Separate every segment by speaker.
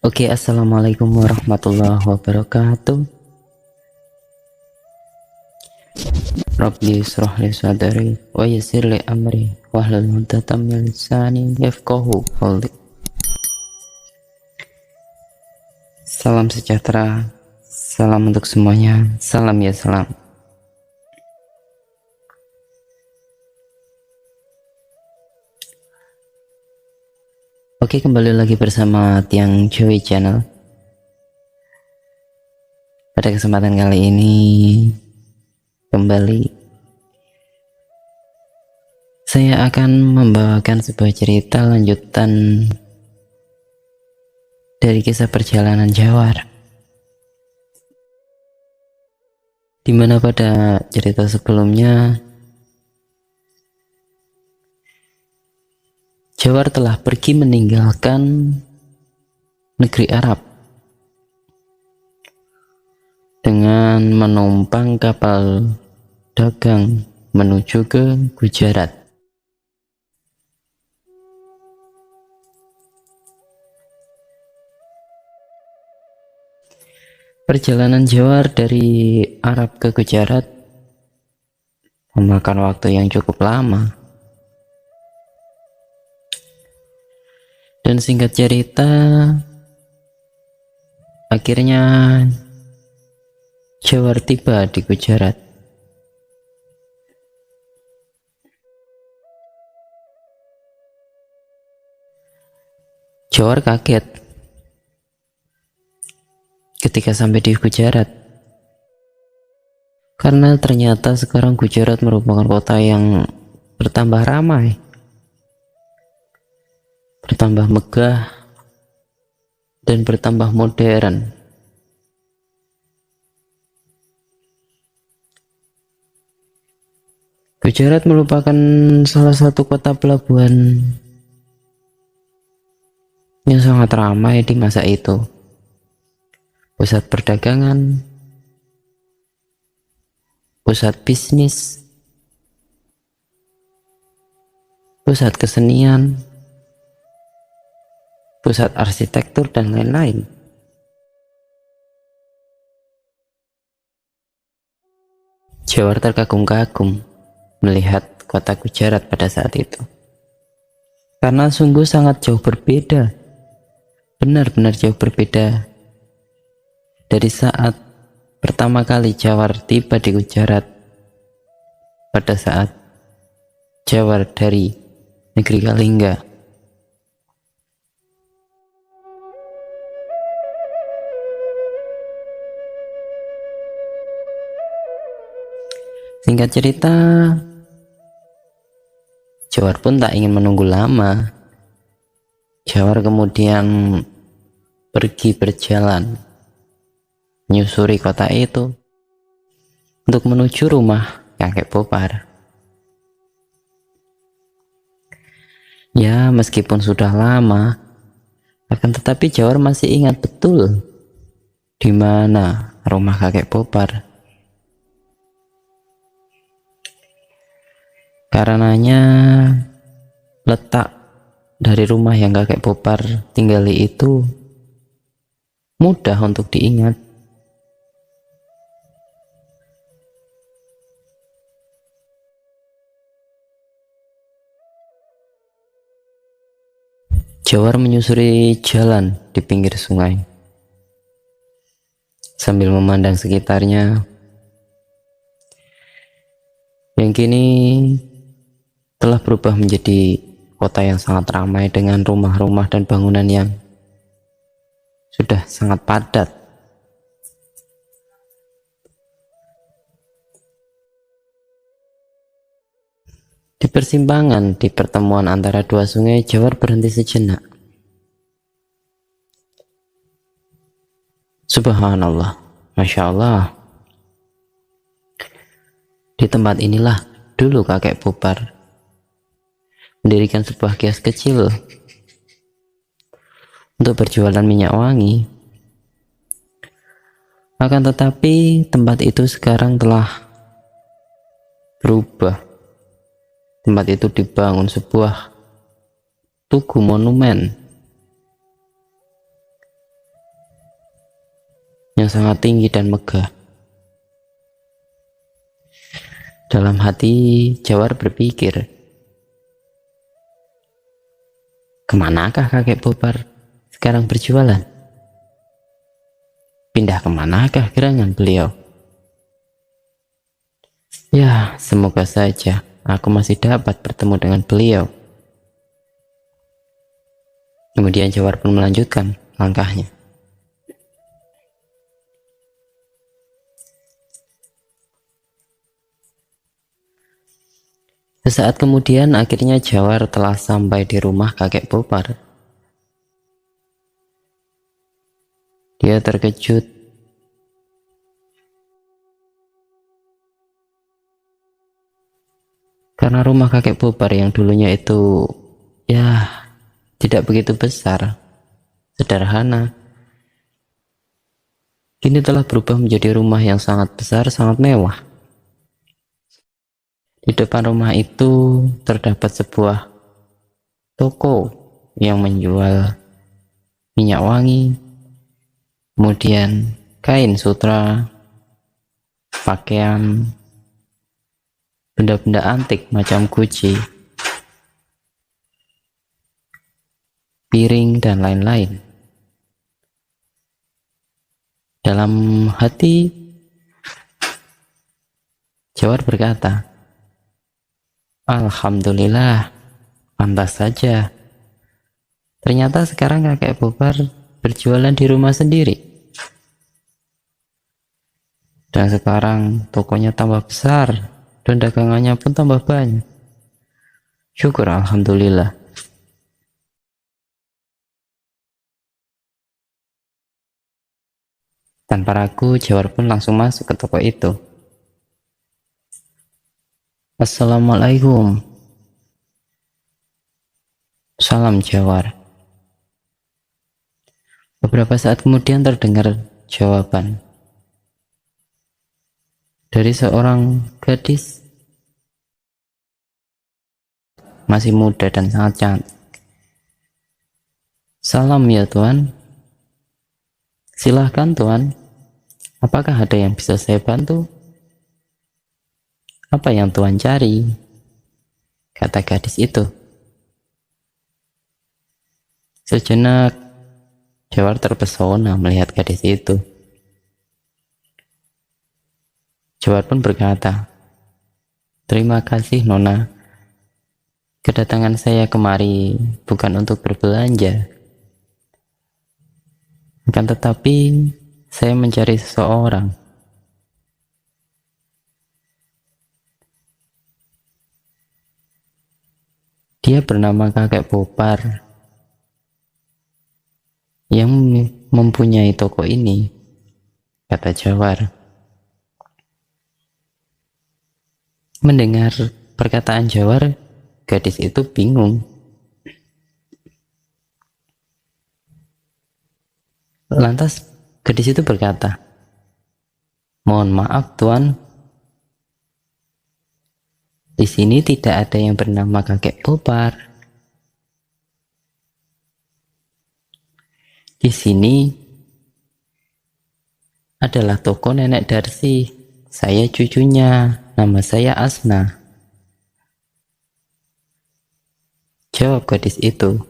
Speaker 1: Oke, assalamualaikum warahmatullahi wabarakatuh. Rabbi israh li sadri wa yassir li amri wahlul 'uqdatam min lisani yafqahu qawli. Salam sejahtera, salam untuk semuanya, salam ya salam. Oke, kembali lagi bersama Tiang Joy Channel. Pada kesempatan kali ini kembali saya akan membawakan sebuah cerita lanjutan dari kisah perjalanan Jawar, dimana pada cerita sebelumnya Jawar telah pergi meninggalkan negeri Arab dengan menumpang kapal dagang menuju ke Gujarat. Perjalanan Jawar dari Arab ke Gujarat memakan waktu yang cukup lama. Dan singkat cerita, akhirnya Jawar tiba di Gujarat. Jawar kaget ketika sampai di Gujarat, karena ternyata sekarang Gujarat merupakan kota yang bertambah ramai, bertambah megah, dan bertambah modern. Gujarat merupakan salah satu kota pelabuhan yang sangat ramai di masa itu. Pusat perdagangan, pusat bisnis, pusat kesenian, pusat arsitektur, dan lain-lain. Jawar terkagum-kagum melihat kota Gujarat pada saat itu, karena sungguh sangat jauh berbeda, benar-benar jauh berbeda dari saat pertama kali Jawar tiba di Gujarat pada saat Jawar dari negeri Kalingga. Singkat cerita, Jawar pun tak ingin menunggu lama. Jawar kemudian pergi berjalan menyusuri kota itu untuk menuju rumah kakek Popar. Ya, meskipun sudah lama, akan tetapi Jawar masih ingat betul di mana rumah kakek Popar. Karenanya letak dari rumah yang kakek Popar tinggali itu mudah untuk diingat. Jawar menyusuri jalan di pinggir sungai sambil memandang sekitarnya yang kini telah berubah menjadi kota yang sangat ramai dengan rumah-rumah dan bangunan yang sudah sangat padat. Di persimpangan, di pertemuan antara dua sungai, Jawar berhenti sejenak. Subhanallah, Masya Allah. Di tempat inilah dulu kakek Popar mendirikan sebuah kios kecil untuk berjualan minyak wangi. Akan tetapi tempat itu sekarang telah berubah. Tempat itu dibangun sebuah tugu monumen yang sangat tinggi dan megah. Dalam hati Jawar berpikir, kemanakah kakek Bobar sekarang berjualan? Pindah kemanakah gerangan beliau? Ya, semoga saja aku masih dapat bertemu dengan beliau. Kemudian Jawar pun melanjutkan langkahnya. Sesaat kemudian akhirnya Jawar telah sampai di rumah kakek Bobar. Dia terkejut karena rumah kakek Bobar yang dulunya itu ya tidak begitu besar, sederhana, kini telah berubah menjadi rumah yang sangat besar, sangat mewah. Di depan rumah itu terdapat sebuah toko yang menjual minyak wangi, kemudian kain sutra, pakaian, benda-benda antik macam guci, piring, dan lain-lain. Dalam hati Jawar berkata, alhamdulillah, pantas saja. Ternyata sekarang kakek Bobar berjualan di rumah sendiri. Dan sekarang tokonya tambah besar dan dagangannya pun tambah banyak. Syukur alhamdulillah. Tanpa ragu, Jawar pun langsung masuk ke toko itu. Assalamualaikum. Salam Jawar. Beberapa saat kemudian terdengar jawaban dari seorang gadis masih muda dan sangat cantik. Salam ya Tuan. Silahkan Tuan. Apakah ada yang bisa saya bantu? Apa yang Tuan cari? Kata gadis itu. Sejenak Jawar terpesona melihat gadis itu. Jawar pun berkata, terima kasih Nona. Kedatangan saya kemari bukan untuk berbelanja. Akan tetapi saya mencari seseorang. Dia bernama kakek Bobar yang mempunyai toko ini, kata Jawar. Mendengar perkataan Jawar, gadis itu bingung. Lantas gadis itu berkata, mohon maaf Tuan, di sini tidak ada yang bernama kakek Bobar. Di sini adalah toko nenek Darsi. Saya cucunya. Nama saya Asna. Jawab gadis itu.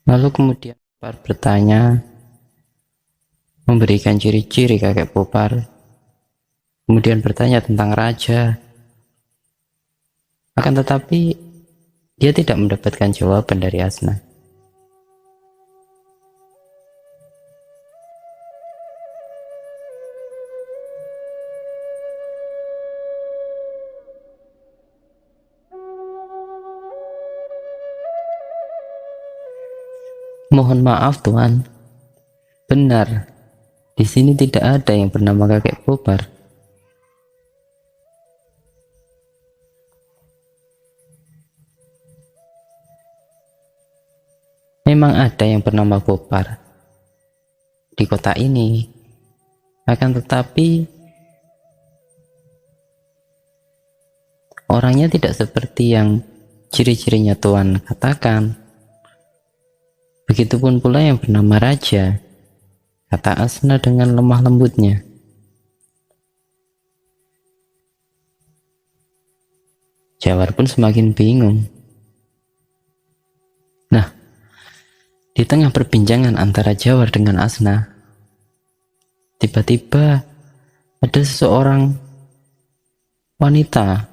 Speaker 1: Lalu kemudian Bobar bertanya, memberikan ciri-ciri kakek Bobar, kemudian bertanya tentang raja. Akan tetapi dia tidak mendapatkan jawaban dari Asna. Mohon maaf Tuan, benar, di sini tidak ada yang bernama kakek Bobar. Memang ada yang bernama Bobar di kota ini, akan tetapi orangnya tidak seperti yang ciri-cirinya Tuan katakan. Begitupun pula yang bernama Raja, kata Asna dengan lemah lembutnya. Jawar pun semakin bingung. Nah, di tengah perbincangan antara Jawar dengan Asna, tiba-tiba ada seseorang wanita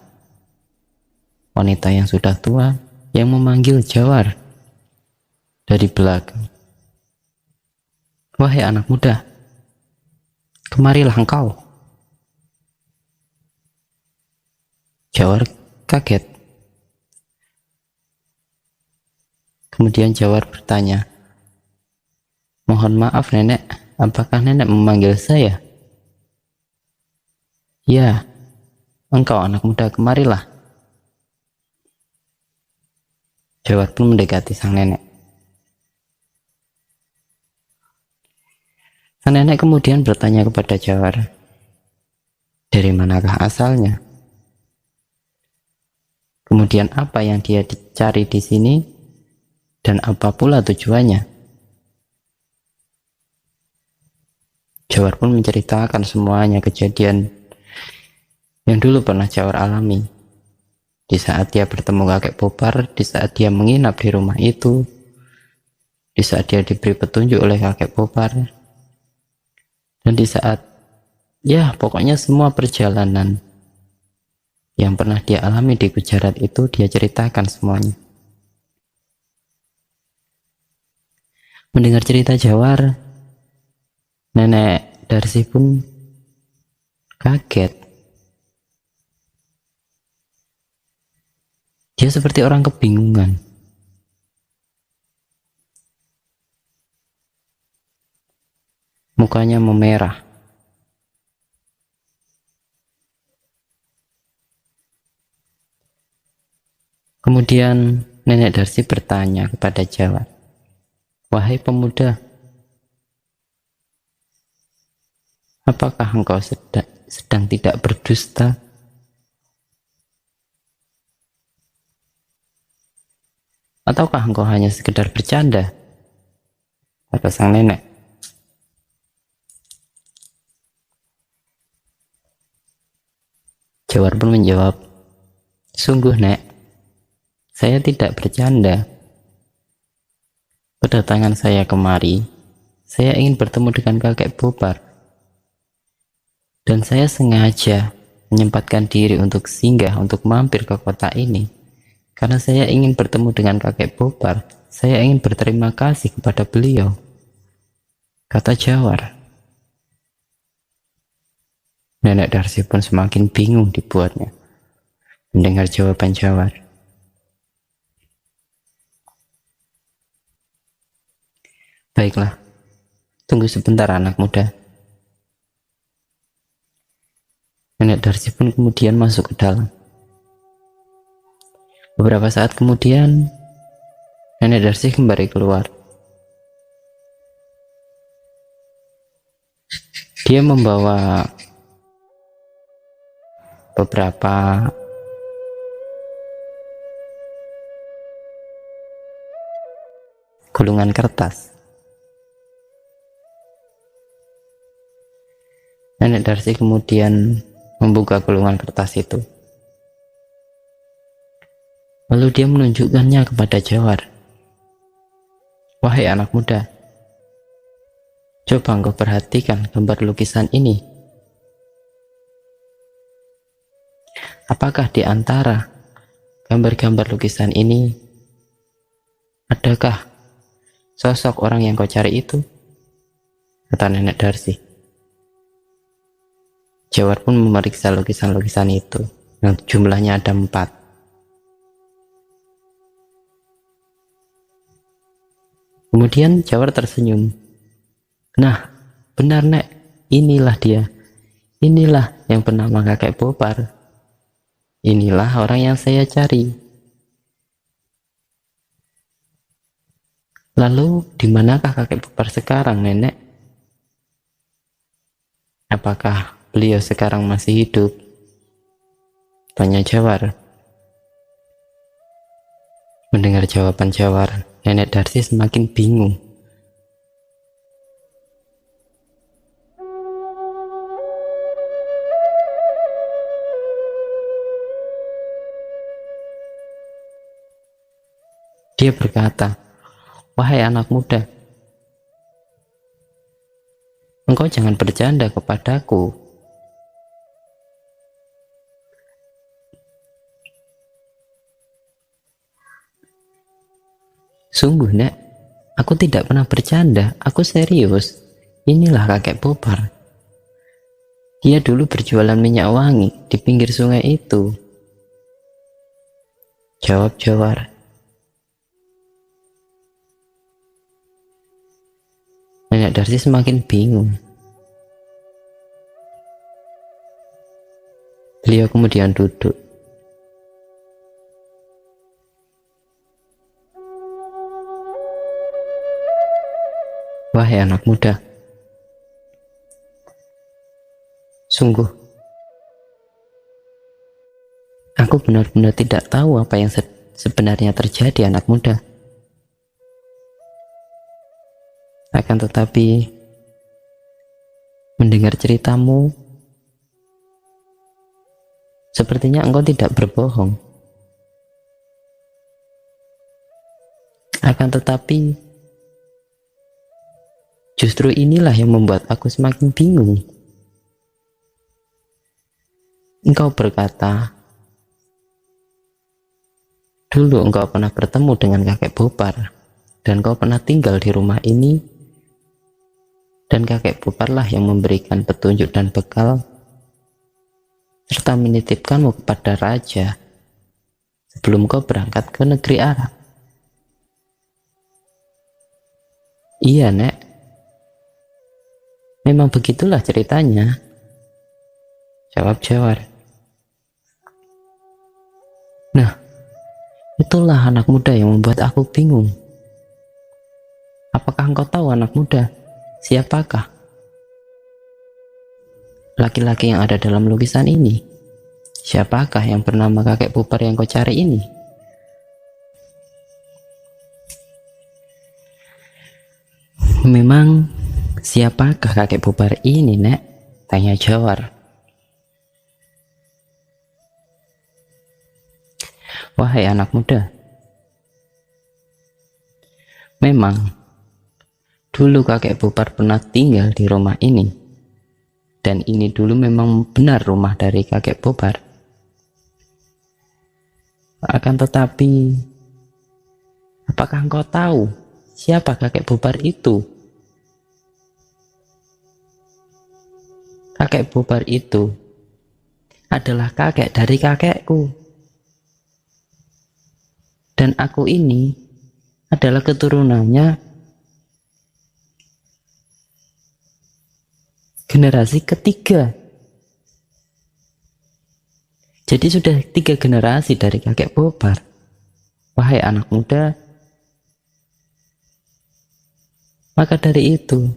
Speaker 1: yang sudah tua yang memanggil Jawar dari belakang. Wahai anak muda, kemarilah engkau. Jawar kaget. Kemudian Jawar bertanya, mohon maaf nenek, apakah nenek memanggil saya? Ya, engkau anak muda, kemarilah. Jawar pun mendekati sang nenek. Sang nenek kemudian bertanya kepada Jawar, dari manakah asalnya? Kemudian apa yang dia dicari di sini dan apa pula tujuannya? Jawar pun menceritakan semuanya kejadian yang dulu pernah Jawar alami. Di saat dia bertemu kakek Popar, di saat dia menginap di rumah itu, di saat dia diberi petunjuk oleh kakek Popar, dan di saat, ya pokoknya semua perjalanan yang pernah dia alami di Gujarat itu dia ceritakan semuanya. Mendengar cerita Jawar, nenek Darsi pun kaget. Dia seperti orang kebingungan. Mukanya memerah. Kemudian nenek Darsi bertanya kepada Jawar, wahai pemuda, apakah engkau sedang tidak berdusta? Ataukah engkau hanya sekedar bercanda? Kata sang nenek. Jawar pun menjawab, sungguh nek, saya tidak bercanda. Kedatangan saya kemari, saya ingin bertemu dengan kakek Popar. Dan saya sengaja menyempatkan diri untuk singgah, untuk mampir ke kota ini. Karena saya ingin bertemu dengan kakek Popar. Saya ingin berterima kasih kepada beliau. Kata Jawar. Nenek Darsi pun semakin bingung dibuatnya mendengar jawaban Jawar. Baiklah, tunggu sebentar anak muda. Nenek Darsi pun kemudian masuk ke dalam. Beberapa saat kemudian, Nenek Darsi kembali keluar. Dia membawa beberapa gulungan kertas. Nenek Darsi kemudian membuka gulungan kertas itu. Lalu dia menunjukkannya kepada Jawar. Wahai anak muda, coba engkau perhatikan gambar lukisan ini. Apakah di antara gambar-gambar lukisan ini adakah sosok orang yang kau cari itu? Kata Nenek Darsi. Jawar pun memeriksa lukisan-lukisan itu, yang jumlahnya ada 4. Kemudian Jawar tersenyum. Nah, benar nek, inilah dia. Inilah yang bernama kakek Popar. Inilah orang yang saya cari. Lalu, di manakah kakek Popar sekarang, nenek? Apakah beliau sekarang masih hidup? Tanya Jawar. Mendengar jawaban Jawar, Nenek Darsi semakin bingung. Dia berkata, "Wahai anak muda, engkau jangan bercanda kepadaku. Sungguh, Nek, aku tidak pernah bercanda, aku serius. Inilah kakek Popar. Dia dulu berjualan minyak wangi di pinggir sungai itu," jawab Jawar. Nenek Darsi semakin bingung. Beliau kemudian duduk. "Wahai anak muda, sungguh, aku benar-benar tidak tahu apa yang sebenarnya terjadi, anak muda. Akan tetapi, mendengar ceritamu, sepertinya engkau tidak berbohong. Akan tetapi, justru inilah yang membuat aku semakin bingung. Engkau berkata, dulu engkau pernah bertemu dengan kakek Popar, dan kau pernah tinggal di rumah ini, dan kakek Poparlah yang memberikan petunjuk dan bekal, serta menitipkanmu kepada raja, sebelum kau berangkat ke negeri Arab." "Iya, Nek. Memang begitulah ceritanya," jawab Jawar. "Nah, itulah anak muda yang membuat aku bingung. Apakah engkau tahu, anak muda, siapakah laki-laki yang ada dalam lukisan ini? Siapakah yang bernama kakek Popar yang kau cari ini?" "Memang siapakah kakek Popar ini, Nek?" tanya Jawar. "Wahai anak muda, memang dulu kakek Popar pernah tinggal di rumah ini, dan ini dulu memang benar rumah dari kakek Popar. Akan tetapi, apakah engkau tahu siapa kakek Popar itu?" "Kakek Popar itu adalah kakek dari kakekku, dan aku ini adalah keturunannya generasi ketiga. Jadi sudah 3 generasi dari kakek Popar. Wahai anak muda, maka dari itu,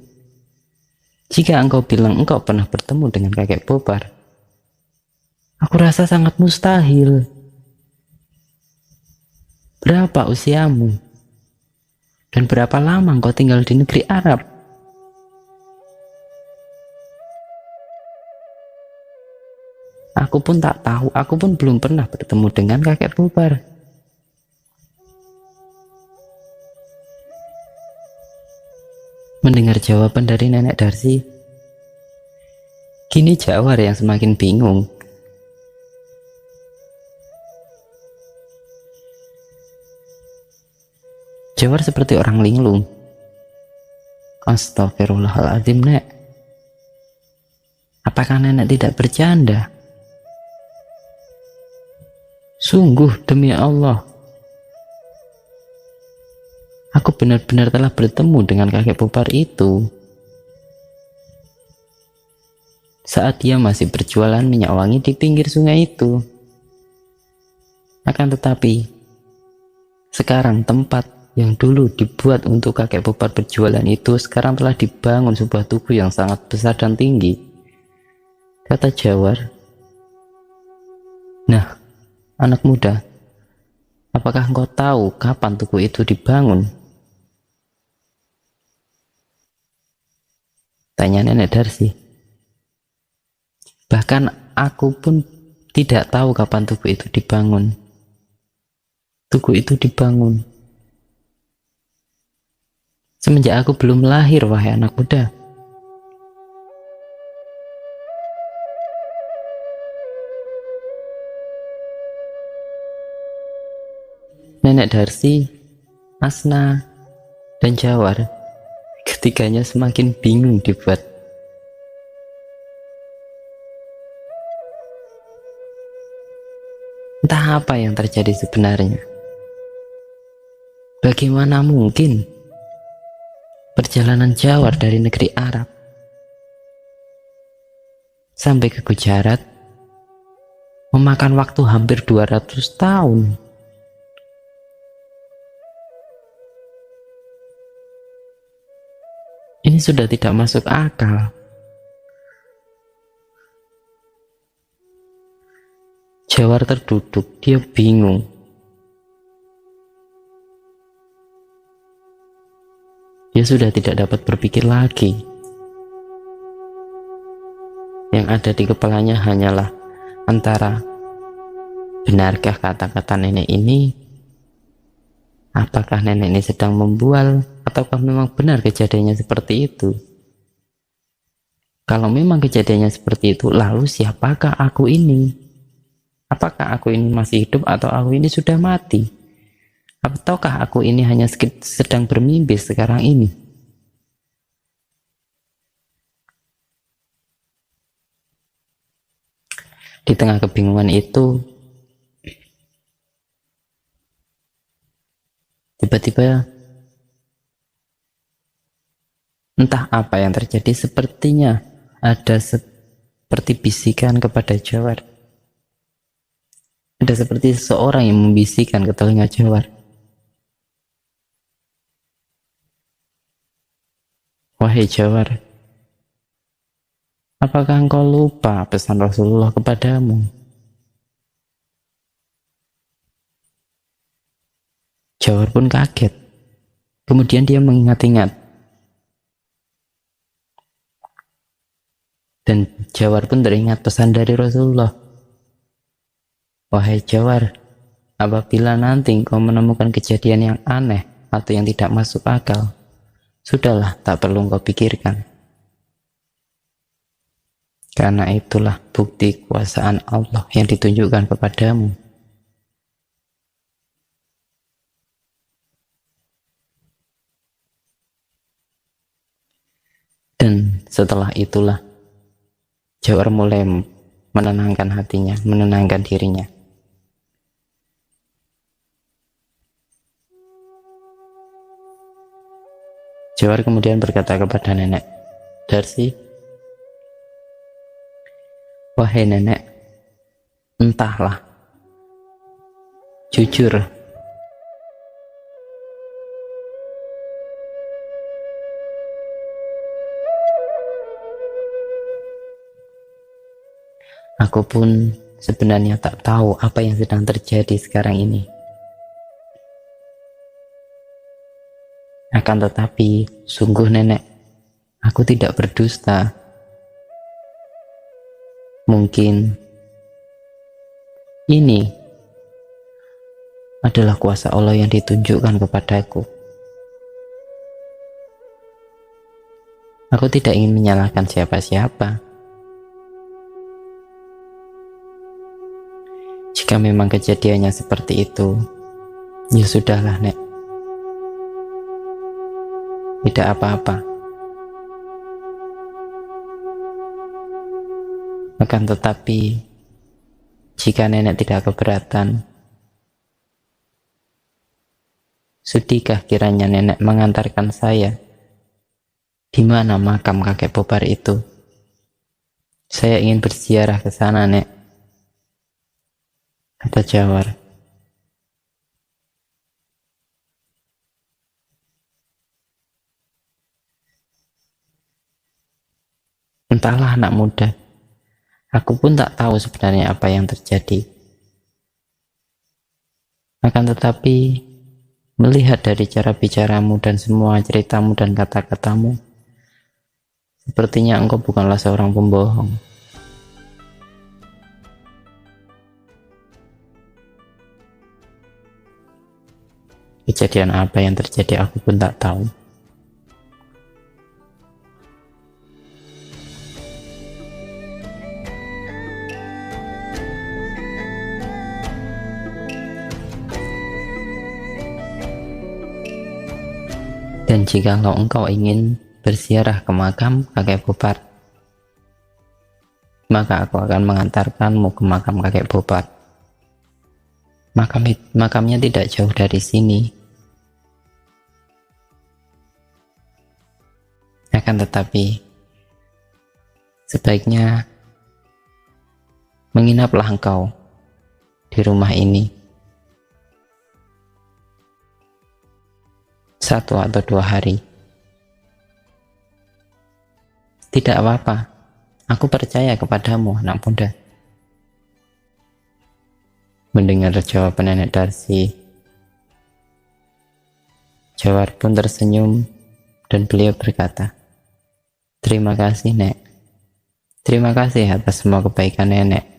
Speaker 1: jika engkau bilang engkau pernah bertemu dengan kakek Popar, aku rasa sangat mustahil. Berapa usiamu? Dan berapa lama engkau tinggal di negeri Arab?" "Aku pun tak tahu, aku pun belum pernah bertemu dengan kakek Popar." Mendengar jawaban dari Nenek Darsi, kini Jawar yang semakin bingung. Jawar seperti orang linglung. "Astagfirullahaladzim, Nek. Apakah Nenek tidak bercanda? Sungguh, demi Allah, aku benar-benar telah bertemu dengan kakek Popar itu saat dia masih berjualan minyak wangi di pinggir sungai itu. Akan tetapi, sekarang tempat yang dulu dibuat untuk kakek Popar berjualan itu sekarang telah dibangun sebuah tugu yang sangat besar dan tinggi," kata Jawar. "Nah, anak muda, apakah engkau tahu kapan tugu itu dibangun?" Tanya Nenek Darsi. Bahkan aku pun tidak tahu kapan tugu itu dibangun. Tugu itu dibangun semenjak aku belum lahir, wahai anak muda. Nenek Darsi, Asna, dan Jawar, ketiganya semakin bingung dibuat. Entah apa yang terjadi sebenarnya. Bagaimana mungkin perjalanan Jawar dari negeri Arab sampai ke Gujarat memakan waktu hampir 200 tahun? Ini sudah tidak masuk akal. Jawar terduduk, dia bingung. Dia sudah tidak dapat berpikir lagi. Yang ada di kepalanya hanyalah antara benarkah kata-kata nenek ini, apakah nenek ini sedang membual, ataukah memang benar kejadiannya seperti itu. Kalau memang kejadiannya seperti itu, lalu siapakah aku ini? Apakah aku ini masih hidup atau aku ini sudah mati? Ataukah aku ini hanya sedang bermimpi sekarang ini? Di tengah kebingungan itu, tiba-tiba entah apa yang terjadi, sepertinya ada seperti bisikan kepada Jawar. Ada seperti seseorang yang membisikkan ke telinga Jawar. Wahai Jawar, apakah engkau lupa pesan Rasulullah kepadamu? Jawar pun kaget. Kemudian dia mengingat-ingat. Dan Jawar pun teringat pesan dari Rasulullah. Wahai Jawar, apabila nanti engkau menemukan kejadian yang aneh atau yang tidak masuk akal, sudahlah, tak perlu engkau pikirkan. Karena itulah bukti kuasaan Allah yang ditunjukkan kepadamu. Dan setelah itulah Jawar mulai menenangkan hatinya, menenangkan dirinya. Jawar kemudian berkata kepada Nenek Darsi, wahai Nenek, entahlah, jujur, aku pun sebenarnya tak tahu apa yang sedang terjadi sekarang ini. Akan tetapi, sungguh Nenek, aku tidak berdusta. Mungkin ini adalah kuasa Allah yang ditunjukkan kepadaku. Aku tidak ingin menyalahkan siapa-siapa. Jika memang kejadiannya seperti itu, ya sudahlah, Nek. Tidak apa-apa. Akan tetapi, jika Nenek tidak keberatan, sudihkah kiranya Nenek mengantarkan saya? Di mana makam kakek Popar itu? Saya ingin berziarah ke sana, Nek, kata Jawar. Entahlah anak muda, aku pun tak tahu sebenarnya apa yang terjadi. Akan tetapi, melihat dari cara bicaramu dan semua ceritamu dan kata-katamu, Sepertinya engkau bukanlah seorang pembohong. Kejadian apa yang terjadi aku pun tak tahu. Dan jikalau engkau ingin berziarah ke makam kakek Bopat, maka aku akan mengantarkanmu ke makam kakek Bopat. Makamnya tidak jauh dari sini. Akan tetapi, sebaiknya menginaplah engkau di rumah ini 1 atau 2 hari. Tidak apa-apa, aku percaya kepadamu, anak muda. Mendengar jawaban Nenek Darsi, Jawar pun tersenyum dan beliau berkata, "Terima kasih, Nek. Terima kasih atas semua kebaikan Nenek.